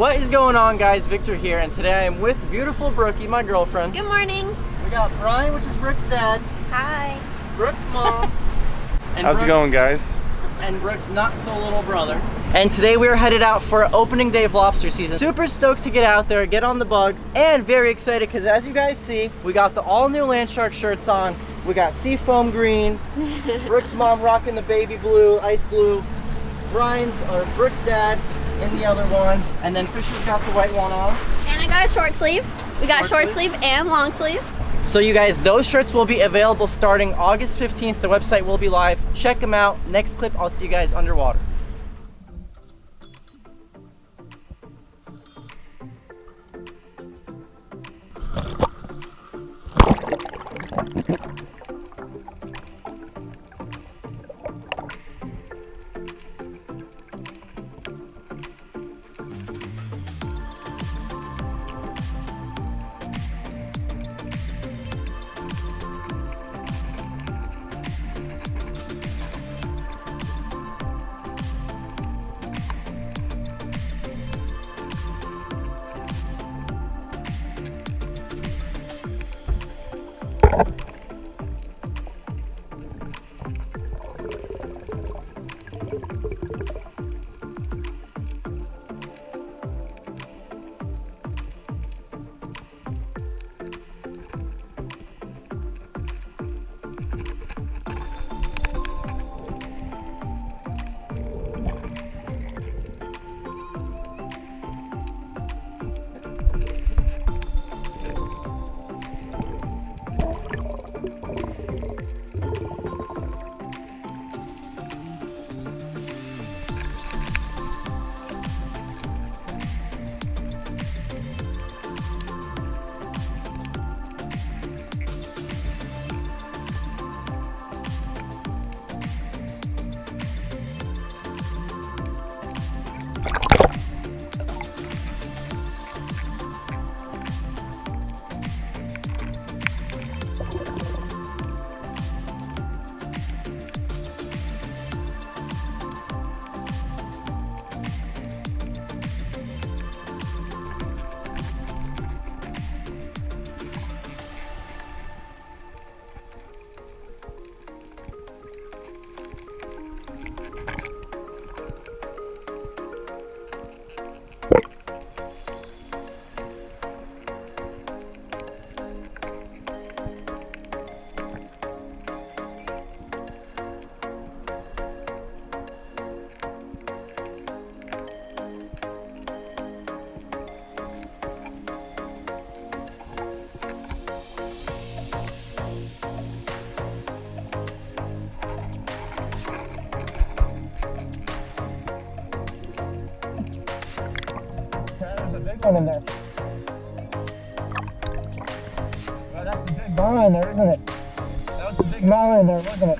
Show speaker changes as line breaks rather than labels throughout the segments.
What is going on, guys? Victor here, and today I am with beautiful Brookie, my girlfriend.
Good morning.
We got Brian, which is Brooke's dad.
Hi.
Brooke's mom. And
How's it going, guys?
And Brooke's not so little brother. And today we are headed out for opening day of lobster season. Super stoked to get out there, get on the bug, and very excited because as you guys see, we got the all new Land Shark shirts on. We got seafoam green. Brooke's mom rocking the baby blue, ice blue. Brooke's dad in the other one, and then Fisher's got the white one on.
And I got a short sleeve. We got short sleeve and long sleeve.
So you guys, those shirts will be available starting August 15th. The website will be live. Check them out. Next clip, I'll see you guys underwater. One in there. Oh, that's the big mama in there, isn't it? That was the big mama in there, wasn't it?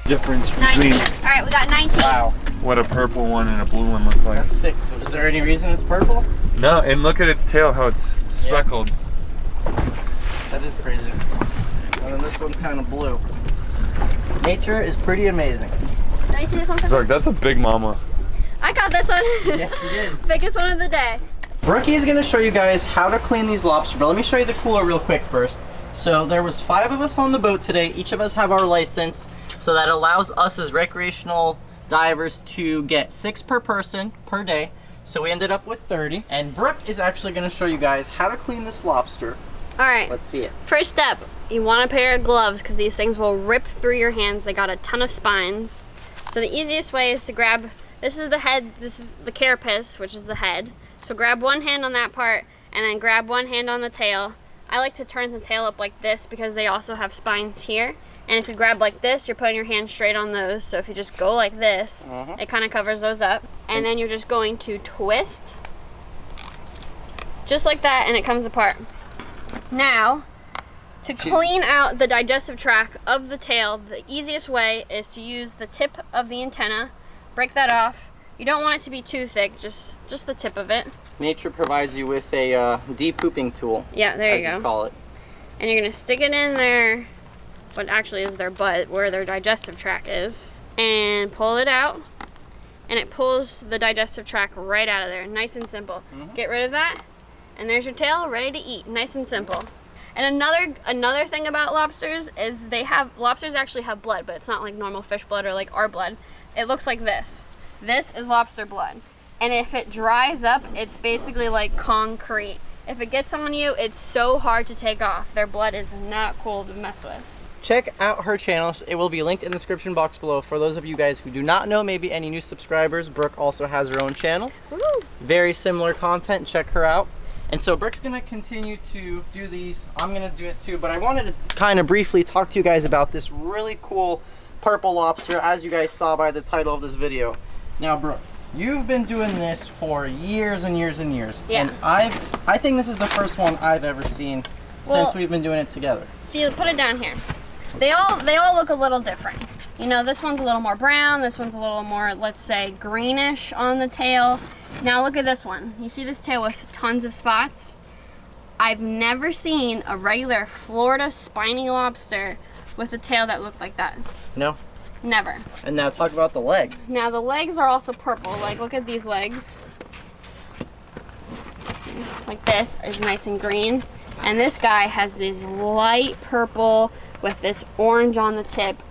difference
19.
between
All right, we got 19.
Wow.
what a purple one and a blue one look like.
That's sick. So is there any reason it's purple?
No, and look at its tail, how it's speckled.
That is crazy. And then this one's kind of blue. Nature is pretty amazing.
Let me see this one.
Look, that's a big mama.
I got this one.
Yes, you did.
Biggest one of the day.
Brookie is going to show you guys how to clean these lobsters, but let me show you the cooler real quick first. So there was 5 of us on the boat today. Each of us have our license, so that allows us as recreational divers to get 6 per person per day. So we ended up with 30. And Brooke is actually going to show you guys how to clean this lobster.
All right.
Let's see it.
First step, you want a pair of gloves because these things will rip through your hands. They got a ton of spines. So the easiest way is to grab, this is the head, this is the carapace, which is the head. So grab one hand on that part and then grab one hand on the tail. I like to turn the tail up like this because they also have spines here. And if you grab like this, you're putting your hand straight on those. So if you just go like this, it kind of covers those up. And then you're just going to twist, just like that, and it comes apart. Now, to clean out the digestive tract of the tail, the easiest way is to use the tip of the antenna, break that off. You don't want it to be too thick, just the tip of it.
Nature provides you with a de-pooping tool.
Yeah, there you go.
As you call it.
And you're gonna stick it in there, what actually is their butt, where their digestive tract is, and pull it out. And it pulls the digestive tract right out of there, nice and simple. Get rid of that, and there's your tail ready to eat, nice and simple. And another thing about lobsters is lobsters actually have blood, but it's not like normal fish blood or like our blood. It looks like this. This is lobster blood. And if it dries up, it's basically like concrete. If it gets on you, it's so hard to take off. Their blood is not cool to mess with.
Check out her channel. It will be linked in the description box below. For those of you guys who do not know, maybe any new subscribers, Brooke also has her own channel.
Woo.
Very similar content. Check her out. And so Brooke's gonna continue to do these. I'm gonna do it too, but I wanted to kind of briefly talk to you guys about this really cool purple lobster, as you guys saw by the title of this video. Now, Brooke, you've been doing this for years and years and years.
Yeah.
And I think this is the first one I've ever seen since we've been doing it together.
See, put it down here. They all look a little different. You know, this one's a little more brown, this one's a little more, let's say, greenish on the tail. Now look at this one. You see this tail with tons of spots? I've never seen a regular Florida spiny lobster with a tail that looked like that.
No?
Never.
And now talk about the legs.
Now the legs are also purple. Like, look at these legs. Like this is nice and green. And this guy has this light purple with this orange on the tip.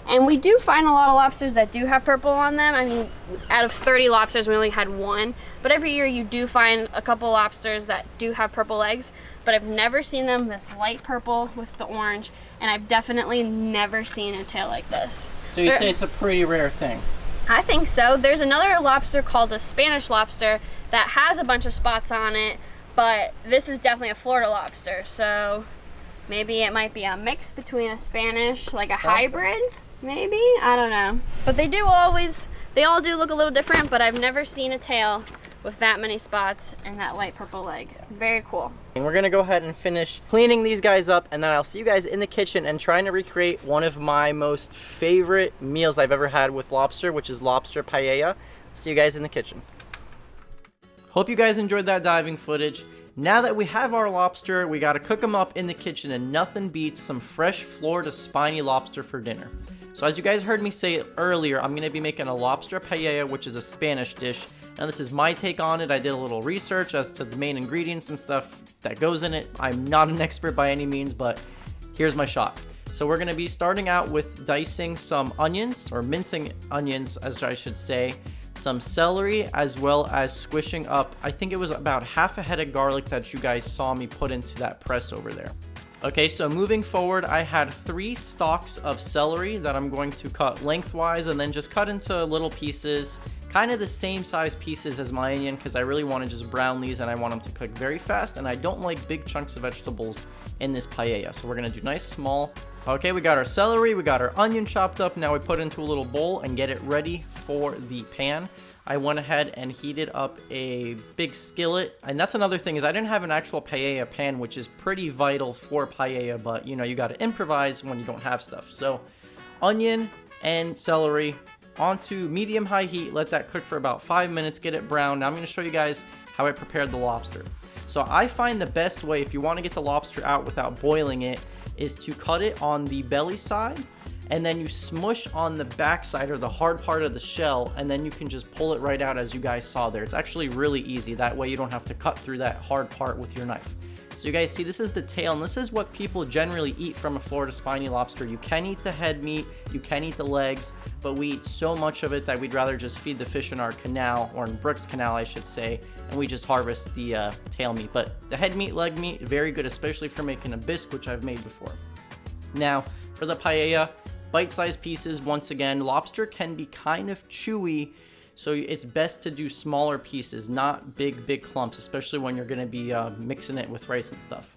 And we do find a lot of lobsters that do have purple on them. I mean, out of 30 lobsters, we only had 1. But every year you do find a couple lobsters that do have purple legs. But I've never seen them this light purple with the orange. And I've definitely never seen a tail like this.
So you say it's a pretty rare thing?
I think so. There's another lobster called a Spanish lobster that has a bunch of spots on it. But this is definitely a Florida lobster. So maybe it might be a mix between a Spanish, like a hybrid. Maybe, I don't know. But they all do look a little different, but I've never seen a tail with that many spots and that light purple leg. Very cool.
And we're gonna go ahead and finish cleaning these guys up, and then I'll see you guys in the kitchen and trying to recreate one of my most favorite meals I've ever had with lobster, which is lobster paella. See you guys in the kitchen. Hope you guys enjoyed that diving footage. Now that we have our lobster, we gotta cook them up in the kitchen, and nothing beats some fresh Florida spiny lobster for dinner. So as you guys heard me say earlier, I'm gonna be making a lobster paella, which is a Spanish dish. Now this is my take on it. I did a little research as to the main ingredients and stuff that goes in it. I'm not an expert by any means, but here's my shot. So we're gonna be starting out with dicing some onions, or mincing onions as I should say, some celery, as well as squishing up, I think it was about half a head of garlic that you guys saw me put into that press over there. Okay, so moving forward, I had 3 stalks of celery that I'm going to cut lengthwise and then just cut into little pieces, kind of the same size pieces as my onion, because I really want to just brown these and I want them to cook very fast, and I don't like big chunks of vegetables in this paella, so we're going to do nice small. Okay, we got our celery, we got our onion chopped up. Now we put it into a little bowl and get it ready for the pan. I went ahead and heated up a big skillet, and that's another thing is I didn't have an actual paella pan, which is pretty vital for paella, but you know, you got to improvise when you don't have stuff. So onion, and celery onto medium-high heat. Let that cook for about 5 minutes, get it brown. Now I'm gonna show you guys how I prepared the lobster. So I find the best way, if you wanna get the lobster out without boiling it, is to cut it on the belly side, and then you smush on the back side or the hard part of the shell, and then you can just pull it right out as you guys saw there. It's actually really easy. That way you don't have to cut through that hard part with your knife. So you guys see, this is the tail, and this is what people generally eat from a Florida spiny lobster. You can eat the head meat, you can eat the legs, but we eat so much of it that we'd rather just feed the fish in our canal, or in Brooks Canal I should say, and we just harvest the tail meat. But the head meat, leg meat, very good, especially for making a bisque, which I've made before. Now, for the paella, bite-sized pieces. Once again, lobster can be kind of chewy, so it's best to do smaller pieces, not big clumps, especially when you're gonna be mixing it with rice and stuff.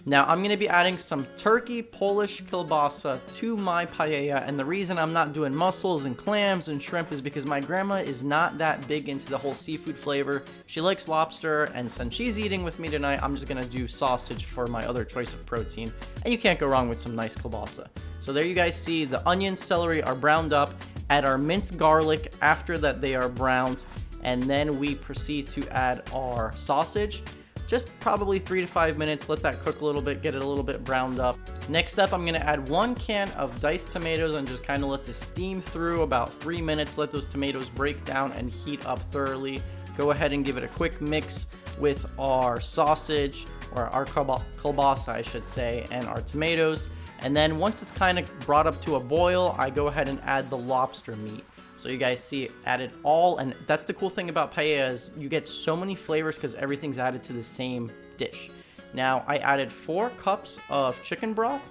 Now, I'm gonna be adding some turkey Polish kielbasa to my paella, and the reason I'm not doing mussels and clams and shrimp is because my grandma is not that big into the whole seafood flavor. She likes lobster, and since she's eating with me tonight, I'm just gonna do sausage for my other choice of protein, and you can't go wrong with some nice kielbasa. So there you guys see, the onion, celery are browned up. Add our minced garlic after that they are browned, and then we proceed to add our sausage. Just probably 3 to 5 minutes, let that cook a little bit, get it a little bit browned up. Next up, I'm gonna add 1 can of diced tomatoes and just kind of let this steam through about 3 minutes, let those tomatoes break down and heat up thoroughly. Go ahead and give it a quick mix with our sausage, or our kielbasa I should say, and our tomatoes. And then once it's kind of brought up to a boil, I go ahead and add the lobster meat. So you guys see it added all, and that's the cool thing about paella is you get so many flavors because everything's added to the same dish. Now I added 4 cups of chicken broth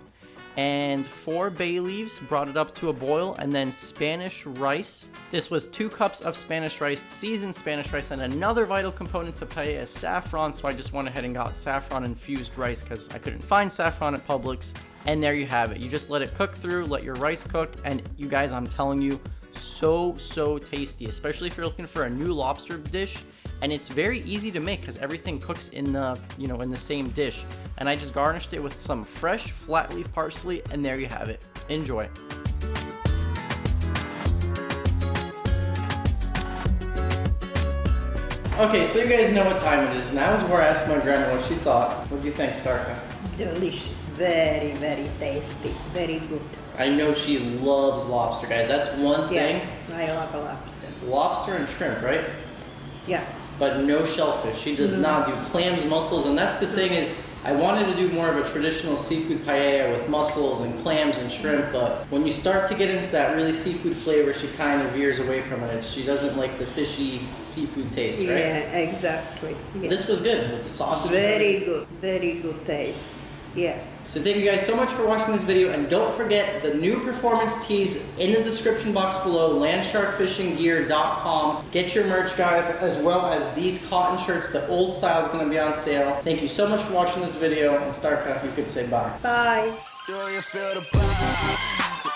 and 4 bay leaves, brought it up to a boil, and then Spanish rice. This was 2 cups of Spanish rice, seasoned Spanish rice, and another vital component to paella is saffron, so I just went ahead and got saffron infused rice because I couldn't find saffron at Publix. And there you have it. You just let it cook through, let your rice cook, and you guys, I'm telling you, so tasty, especially if you're looking for a new lobster dish. And it's very easy to make because everything cooks in the, in the same dish. And I just garnished it with some fresh flat leaf parsley, and there you have it. Enjoy. Okay, so you guys know what time it is. Now is where I asked my grandma what she thought. What do you think, Starka?
Delicious. Very tasty. Very good.
I know she loves lobster, guys. That's one thing.
Yeah, I love lobster.
Lobster and shrimp, right?
Yeah.
But no shellfish. She does not do clams, mussels, and that's the thing is, I wanted to do more of a traditional seafood paella with mussels and clams and shrimp, but when you start to get into that really seafood flavor, she kind of veers away from it. She doesn't like the fishy seafood taste, right?
Yeah, exactly. Yeah.
This was good with the sausage.
Very good taste. Yeah.
So thank you guys so much for watching this video, and don't forget the new performance tees in the description box below, landsharkfishinggear.com. Get your merch, guys, as well as these cotton shirts. The old style is going to be on sale. Thank you so much for watching this video, and Starka, you could say bye.
Bye.
Do you feel the vibes?